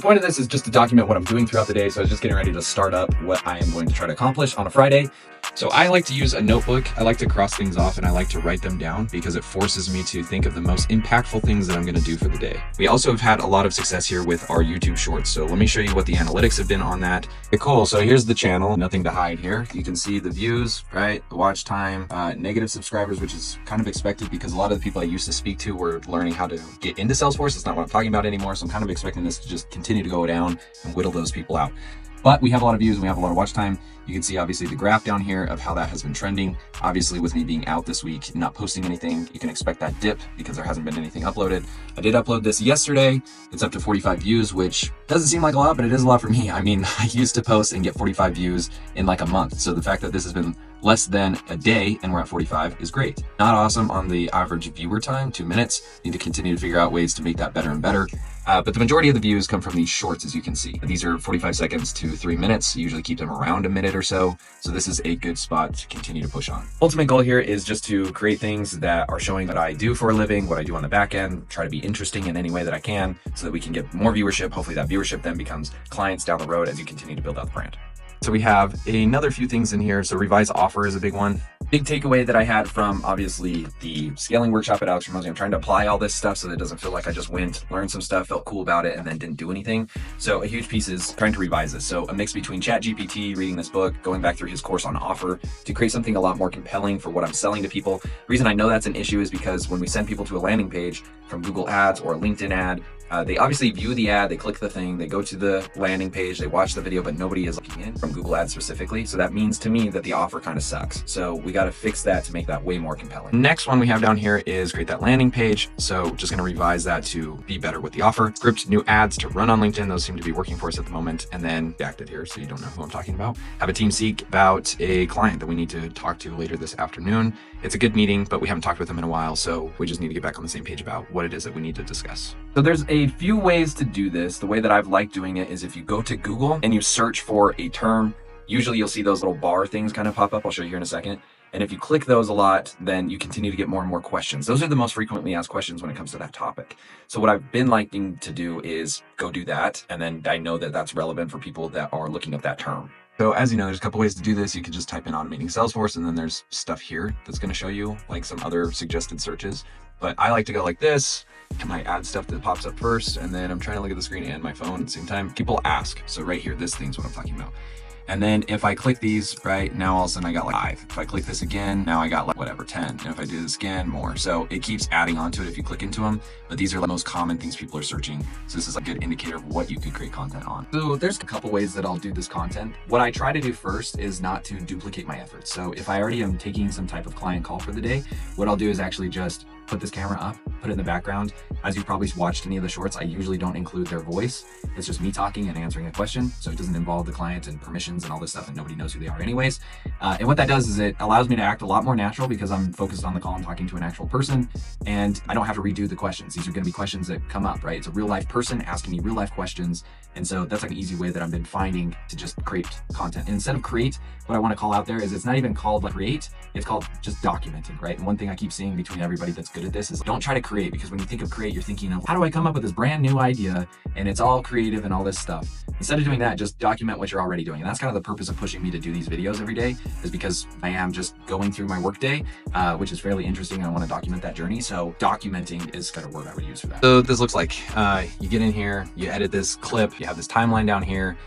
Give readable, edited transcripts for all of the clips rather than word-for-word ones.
point of this is just to document what I'm doing throughout the day. So I was just getting ready to start up what I am going to try to accomplish on a Friday. So I like to use a notebook. I like to cross things off and I like to write them down because it forces me to think of the most impactful things that I'm going to do for the day. We also have had a lot of success here with our YouTube shorts. So let me show you what the analytics have been on that. Okay, cool. So here's the channel. Nothing to hide here. You can see the views, right? The watch time, negative subscribers, which is kind of expected because a lot of the people I used to speak to were learning how to get into Salesforce. It's not what I'm talking about anymore. So I'm kind of expecting this to just continue to go down and whittle those people out. But we have a lot of views and we have a lot of watch time. You can see obviously the graph down here of how that has been trending. Obviously with me being out this week, not posting anything, you can expect that dip because there hasn't been anything uploaded. I did upload this yesterday. It's up to 45 views, which doesn't seem like a lot, but it is a lot for me. I mean, I used to post and get 45 views in like a month. So the fact that this has been less than a day and we're at 45 is great. Not awesome on the average viewer time, 2 minutes. Need to continue to figure out ways to make that better and better. But the majority of the views come from these shorts, as you can see. These are 45 seconds to 3 minutes. You usually keep them around a minute or so. So this is a good spot to continue to push on. Ultimate goal here is just to create things that are showing what I do for a living, what I do on the back end, try to be interesting in any way that I can so that we can get more viewership. Hopefully that viewership then becomes clients down the road as you continue to build out the brand. So we have another few things in here. So revise offer is a big one. Big takeaway that I had from obviously the scaling workshop at Alex Ramosi. I'm trying to apply all this stuff so that it doesn't feel like I just went, learned some stuff, felt cool about it, and then didn't do anything. So a huge piece is trying to revise this. So a mix between ChatGPT, reading this book, going back through his course on offer to create something a lot more compelling for what I'm selling to people. The reason I know that's an issue is because when we send people to a landing page from Google Ads or a LinkedIn ad, they obviously view the ad, they click the thing, they go to the landing page, they watch the video, but nobody is looking in from Google Ads specifically. So that means to me that the offer kind of sucks. So we got to fix that to make that way more compelling. Next one we have down here is create that landing page. So just going to revise that to be better with the offer. Script new ads to run on LinkedIn. Those seem to be working for us at the moment. And then active here so you don't know who I'm talking about. Have a team seek about a client that we need to talk to later this afternoon. It's a good meeting, but we haven't talked with them in a while. So we just need to get back on the same page about what it is that we need to discuss. So there's a few ways to do this. The way that I've liked doing it is if you go to Google and you search for a term, usually you'll see those little bar things kind of pop up. I'll show you here in a second. And if you click those a lot, then you continue to get more and more questions. Those are the most frequently asked questions when it comes to that topic. So what I've been liking to do is go do that. And then I know that that's relevant for people that are looking up that term. So as you know, there's a couple ways to do this. You can just type in automating Salesforce, and then there's stuff here that's going to show you like some other suggested searches. But I like to go like this. Can I add stuff that pops up first? And then I'm trying to look at the screen and my phone at the same time. People ask. So right here, this thing's what I'm talking about. And then if I click these, right, now all of a sudden I got like 5. If I click this again, now I got like whatever, 10. And if I do this again, more. So it keeps adding onto it if you click into them. But these are the most common things people are searching. So this is a good indicator of what you could create content on. So there's a couple ways that I'll do this content. What I try to do first is not to duplicate my efforts. So if I already am taking some type of client call for the day, what I'll do is actually just put this camera up, put it in the background. As you've probably watched any of the shorts, I usually don't include their voice. It's just me talking and answering a question. So it doesn't involve the client and permissions and all this stuff, and nobody knows who they are anyways. And what that does is it allows me to act a lot more natural because I'm focused on the call and talking to an actual person, and I don't have to redo the questions. These are gonna be questions that come up, right? It's a real life person asking me real life questions. And so that's like an easy way that I've been finding to just create content. And instead of create, what I want to call out there is it's not even called like create, it's called just documenting, right? And one thing I keep seeing between everybody that's good at this is don't try to create, because when you think of create, you're thinking of how do I come up with this brand new idea and it's all creative and all this stuff. Instead of doing that, just document what you're already doing. And that's kind of the purpose of pushing me to do these videos every day, is because I am just going through my workday, which is fairly interesting. And I want to document that journey. So documenting is kind of a word I would use for that. So this looks like you get in here, you edit this clip, you have this timeline down here,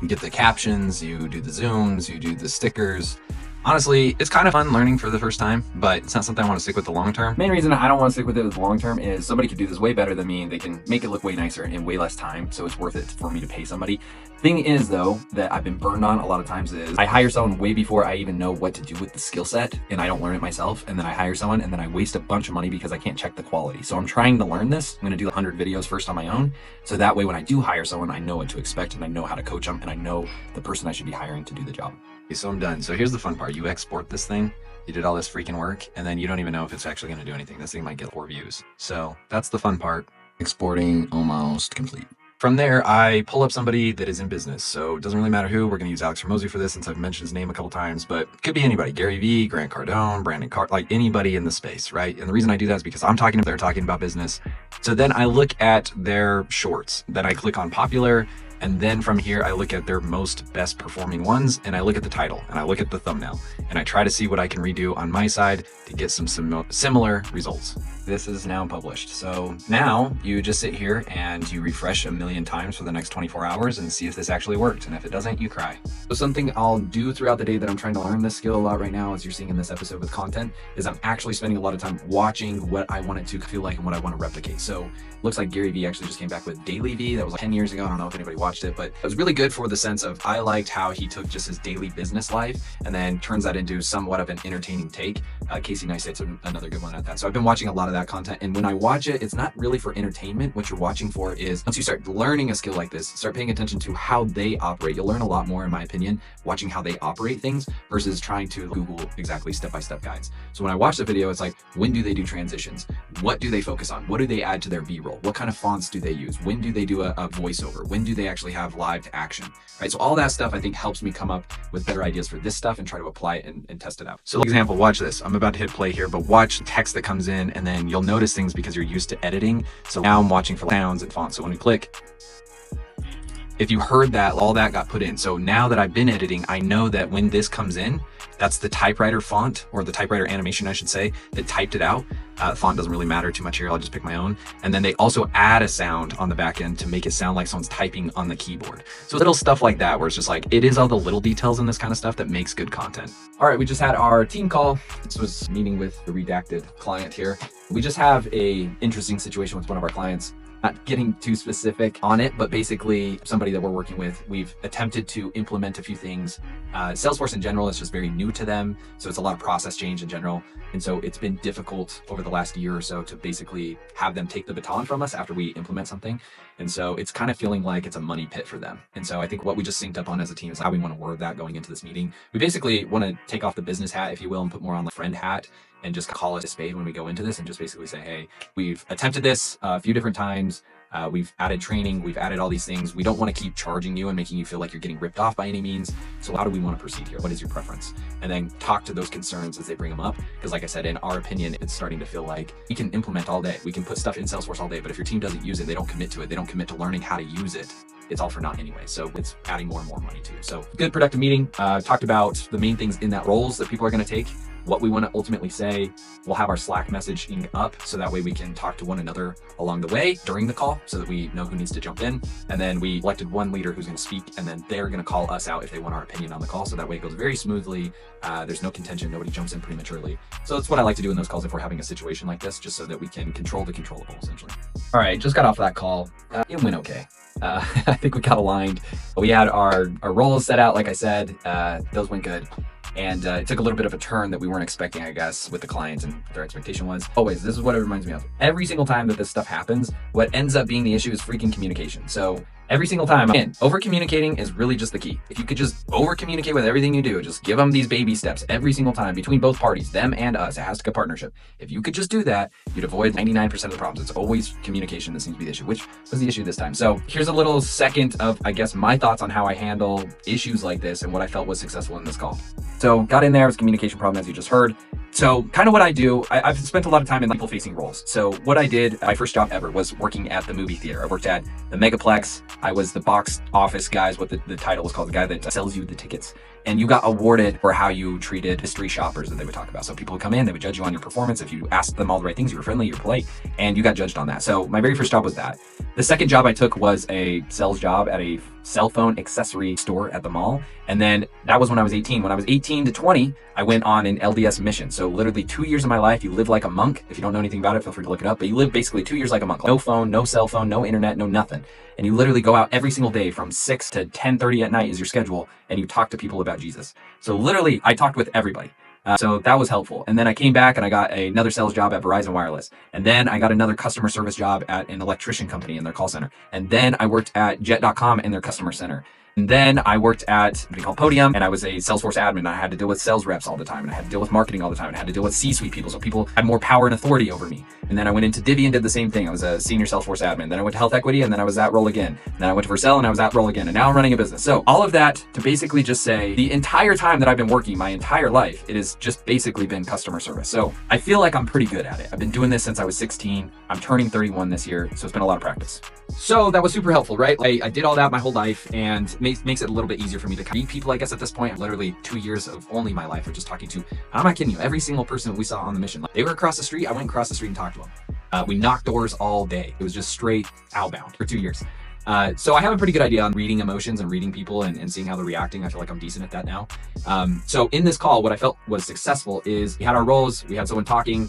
you get the captions, you do the zooms, you do the stickers. Honestly, it's kind of fun learning for the first time, but it's not something I want to stick with the long term. Main reason I don't want to stick with it the long term is somebody could do this way better than me, and they can make it look way nicer in way less time, so it's worth it for me to pay somebody. Thing is though, that I've been burned on a lot of times is I hire someone way before I even know what to do with the skill set, and I don't learn it myself, and then I hire someone and then I waste a bunch of money because I can't check the quality. So I'm trying to learn this. I'm going to do 100 videos first on my own, so that way when I do hire someone, I know what to expect and I know how to coach them and I know the person I should be hiring to do the job. Okay, so I'm done. So here's the fun part. You export this thing, you did all this freaking work, and then you don't even know if it's actually going to do anything. This thing might get 4 views. So that's the fun part. Exporting almost complete. From there, I pull up somebody that is in business. So it doesn't really matter who. We're going to use Alex Hormozy for this since I've mentioned his name a couple times, but it could be anybody. Gary Vee, Grant Cardone, Brandon Cart, like anybody in the space, right? And the reason I do that is because they're talking about business. So then I look at their shorts. Then I click on popular. And then from here, I look at their most best performing ones, and I look at the title, and I look at the thumbnail, and I try to see what I can redo on my side to get some similar results. This is now published. So now you just sit here and you refresh a million times for the next 24 hours and see if this actually worked. And if it doesn't, you cry. So something I'll do throughout the day that I'm trying to learn this skill a lot right now, as you're seeing in this episode with content, is I'm actually spending a lot of time watching what I want it to feel like and what I want to replicate. So looks like Gary Vee actually just came back with Daily Vee. That was like 10 years ago. I don't know if anybody watched it, but it was really good for the sense of I liked how he took just his daily business life and then turns that into somewhat of an entertaining take. Casey Neistat's another good one at that. So I've been watching a lot of that content, and when I watch it, it's not really for entertainment. What you're watching for is, once you start learning a skill like this, start paying attention to how they operate. You'll learn a lot more, in my opinion, watching how they operate things versus trying to Google exactly step-by-step guides. So when I watch the video, it's like, when do they do transitions? What do they focus on? What do they add to their B-roll? What kind of fonts do they use? When do they do a voiceover? When do they actually have live to action? Right? So all that stuff, I think, helps me come up with better ideas for this stuff and try to apply it and test it out. So for example, watch this. I'm about to hit play here, but watch text that comes in, and then you'll notice things because you're used to editing. So now I'm watching for sounds and fonts. So when we click, if you heard that, all that got put in. So now that I've been editing, I know that when this comes in, that's the typewriter font, or the typewriter animation, I should say, that typed it out. Font doesn't really matter too much here. I'll just pick my own. And then they also add a sound on the back end to make it sound like someone's typing on the keyboard. So little stuff like that, where it's just like, it is all the little details in this kind of stuff that makes good content. All right, we just had our team call. This was meeting with the redacted client here. We just have a interesting situation with one of our clients. Not getting too specific on it, but basically somebody that we're working with, we've attempted to implement a few things. Salesforce in general is just very new to them. So it's a lot of process change in general. And so it's been difficult over the last year or so to basically have them take the baton from us after we implement something. And so it's kind of feeling like it's a money pit for them. And so I think what we just synced up on as a team is how we want to word that going into this meeting. We basically want to take off the business hat, if you will, and put more on the friend hat, and just call it a spade when we go into this, and just basically say, hey, we've attempted this a few different times. We've added training, we've added all these things. We don't want to keep charging you and making you feel like you're getting ripped off by any means. So how do we want to proceed here? What is your preference? And then talk to those concerns as they bring them up. Because like I said, in our opinion, it's starting to feel like we can implement all day. We can put stuff in Salesforce all day, but if your team doesn't use it, they don't commit to it. They don't commit to learning how to use it. It's all for naught anyway. So it's adding more and more money to you. So good productive meeting. Talked about the main things in that roles that people are going to take, what we want to ultimately say. We'll have our Slack messaging up so that way we can talk to one another along the way during the call so that we know who needs to jump in. And then we elected one leader who's going to speak, and then they're going to call us out if they want our opinion on the call. So that way it goes very smoothly. There's no contention. Nobody jumps in prematurely. So that's what I like to do in those calls if we're having a situation like this, just so that we can control the controllable, essentially. All right, just got off that call. It went okay. I think we got aligned. We had our roles set out, like I said. Those went good. And it took a little bit of a turn that we weren't expecting, I guess, with the clients, and their expectation was, always, this is what it reminds me of. Every single time that this stuff happens, what ends up being the issue is freaking communication. So every single time, again, over communicating is really just the key. If you could just over communicate with everything you do, just give them these baby steps every single time between both parties, them and us. It has to be a partnership. If you could just do that, you'd avoid 99% of the problems. It's always communication that seems to be the issue, which was the issue this time. So here's a little second of, I guess, my thoughts on how I handle issues like this and what I felt was successful in this call. So got in there, it was a communication problem, as you just heard. So kind of what I do, I've spent a lot of time in people-facing roles. So what I did, my first job ever was working at the movie theater. I worked at the Megaplex. I was the box office guy, is what the title was called, the guy that sells you the tickets. And you got awarded for how you treated mystery shoppers that they would talk about. So people would come in, they would judge you on your performance. If you asked them all the right things, you were friendly, you were polite, and you got judged on that. So my very first job was that. The second job I took was a sales job at a cell phone accessory store at the mall. And then that was when I was 18. When I was 18 to 20, I went on an LDS mission. So literally 2 years of my life, you live like a monk. If you don't know anything about it, feel free to look it up. But you live basically 2 years like a monk. No phone, no cell phone, no internet, no nothing. And you literally go out every single day from 6 to 10:30 at night is your schedule. And you talk to people about Jesus. So literally, I talked with everybody. So that was helpful. And then I came back and I got another sales job at Verizon Wireless. And then I got another customer service job at an electrician company in their call center. And then I worked at Jet.com in their customer center. And then I worked at a company called Podium, and I was a Salesforce admin. I had to deal with sales reps all the time, and I had to deal with marketing all the time, and I had to deal with C-suite people. So people had more power and authority over me. And then I went into Divvy and did the same thing. I was a senior Salesforce admin. Then I went to Health Equity, and then I was that role again. And then I went to Vercel, and I was that role again. And now I'm running a business. So all of that to basically just say the entire time that I've been working, my entire life, it has just basically been customer service. So I feel like I'm pretty good at it. I've been doing this since I was 16. I'm turning 31 this year, so it's been a lot of practice. So that was super helpful, right? I did all that my whole life, and makes it a little bit easier for me to meet people, I guess, at this point. Literally 2 years of only my life of just talking to, I'm not kidding you, every single person that we saw on the mission. Like, they were across the street, I went across the street and talked to them. We knocked doors all day. It was just straight outbound for 2 years. So I have a pretty good idea on reading emotions and reading people and seeing how they're reacting. I feel like I'm decent at that now. So in this call, what I felt was successful is we had our roles, we had someone talking.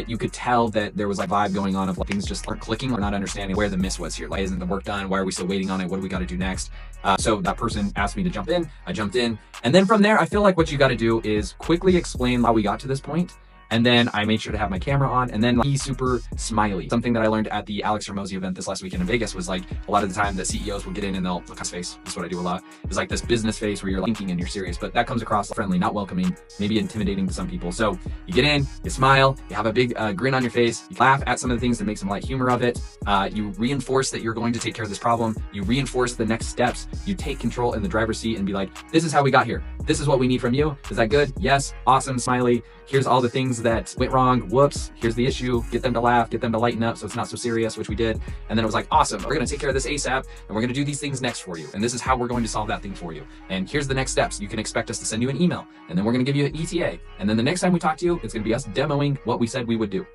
You could tell that there was like vibe going on of like things just aren't clicking or not understanding where the miss was here. Like, isn't the work done? Why are we still waiting on it? What do we got to do next? So that person asked me to jump in. I jumped in. And then from there, I feel like what you got to do is quickly explain how we got to this point. And then I made sure to have my camera on, and then be super smiley. Something that I learned at the Alex Hormozi event this last weekend in Vegas was like, a lot of the time the CEOs will get in and they'll look on his face. That's what I do a lot. It's like this business face where you're thinking and you're serious, but that comes across friendly, not welcoming, maybe intimidating to some people. So you get in, you smile, you have a big grin on your face, you laugh at some of the things that make some light humor of it. You reinforce that you're going to take care of this problem. You reinforce the next steps. You take control in the driver's seat and be like, this is how we got here. This is what we need from you. Is that good? Yes. Awesome. Smiley. Here's all the things that went wrong. Whoops. Here's the issue. Get them to laugh, get them to lighten up so it's not so serious, which we did. And then it was like, awesome. We're going to take care of this ASAP, and we're going to do these things next for you. And this is how we're going to solve that thing for you. And here's the next steps. You can expect us to send you an email, and then we're going to give you an ETA. And then the next time we talk to you, it's going to be us demoing what we said we would do.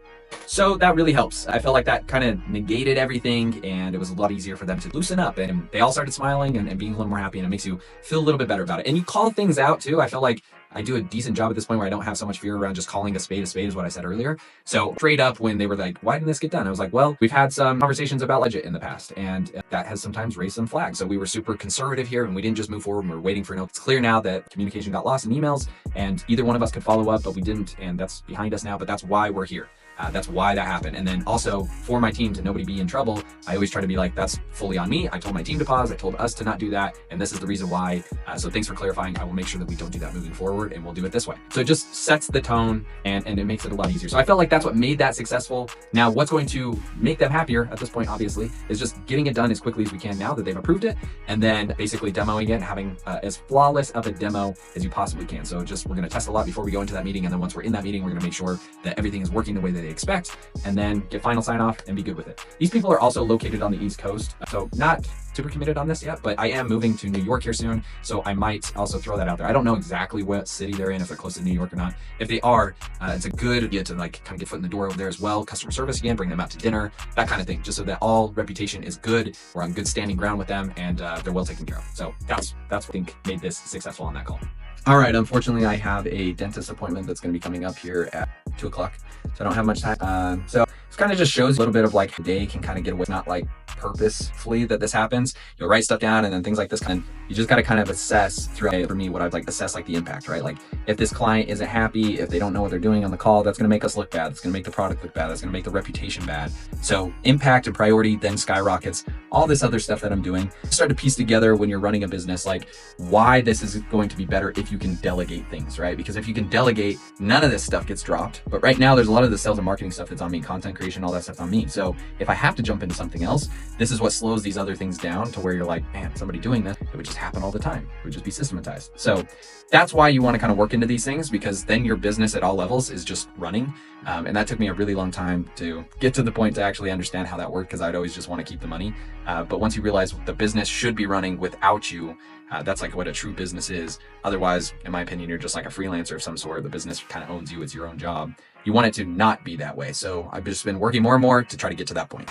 So that really helps. I felt like that kind of negated everything, and it was a lot easier for them to loosen up, and they all started smiling and being a little more happy, and it makes you feel a little bit better about it. And you call things out too. I feel like I do a decent job at this point where I don't have so much fear around just calling a spade is what I said earlier. So straight up when they were like, why didn't this get done? I was like, well, we've had some conversations about budget in the past, and that has sometimes raised some flags. So we were super conservative here, and we didn't just move forward and we're waiting for no. It's clear now that communication got lost in emails, and either one of us could follow up, but we didn't, and that's behind us now, but that's why we're here. That's why that happened. And then also for my team to nobody be in trouble, I always try to be like, that's fully on me. I told my team to pause. I told us to not do that. And this is the reason why. So thanks for clarifying. I will make sure that we don't do that moving forward, and we'll do it this way. So it just sets the tone, and it makes it a lot easier. So I felt like that's what made that successful. Now, what's going to make them happier at this point, obviously, is just getting it done as quickly as we can now that they've approved it, and then basically demoing it, having as flawless of a demo as you possibly can. So just, we're going to test a lot before we go into that meeting. And then once we're in that meeting, we're going to make sure that everything is working the way that they expect, and then get final sign off and be good with it. These people are also located on the East Coast, so not super committed on this yet, but I am moving to New York here soon, so I might also throw that out there. I don't know exactly what city they're in, if they're close to New York or not. If they are, it's a good idea to like kind of get foot in the door over there as well. Customer service again, bring them out to dinner, that kind of thing, just so that all reputation is good. We're on good standing ground with them, and they're well taken care of. So that's what I think made this successful on that call. All right, unfortunately, I have a dentist appointment that's going to be coming up here at 2 o'clock, so I don't have much time. So it kind of just shows a little bit of like the day can kind of get away, not like purposefully that this happens. You'll write stuff down, and then things like this you just got to kind of assess through, for me, what I'd like to assess like the impact, right? Like if this client isn't happy, if they don't know what they're doing on the call, that's going to make us look bad. That's going to make the product look bad. That's going to make the reputation bad. So impact and priority then skyrockets. All this other stuff that I'm doing, start to piece together when you're running a business, like why this is going to be better if you can delegate things, right? Because if you can delegate, none of this stuff gets dropped. But right now there's a lot of the sales and marketing stuff that's on me, content creation, all that stuff's on me. So if I have to jump into something else, this is what slows these other things down to where you're like, man, somebody doing this, it would just happen all the time. It would just be systematized. So that's why you want to kind of work into these things, because then your business at all levels is just running. And that took me a really long time to get to the point to actually understand how that worked, because I'd always just want to keep the money. But once you realize the business should be running without you, that's like what a true business is. Otherwise, in my opinion, you're just like a freelancer of some sort. The business kind of owns you. It's your own job. You want it to not be that way. So I've just been working more and more to try to get to that point.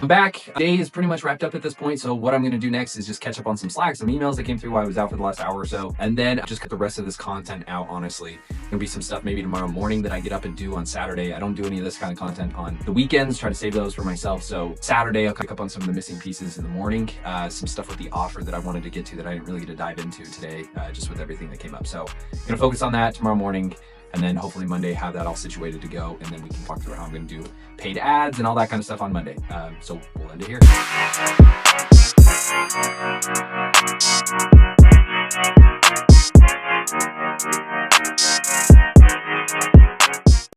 I'm back. Day is pretty much wrapped up at this point. So what I'm going to do next is just catch up on some Slack, some emails that came through while I was out for the last hour or so, and then just get the rest of this content out. Honestly, there'll be some stuff maybe tomorrow morning that I get up and do on Saturday. I don't do any of this kind of content on the weekends, try to save those for myself. So Saturday, I'll pick up on some of the missing pieces in the morning, some stuff with the offer that I wanted to get to that I didn't really get to dive into today, just with everything that came up. So I'm going to focus on that tomorrow morning. and then hopefully Monday have that all situated to go, and then we can talk through how I'm going to do paid ads and all that kind of stuff on Monday. So we'll end it here.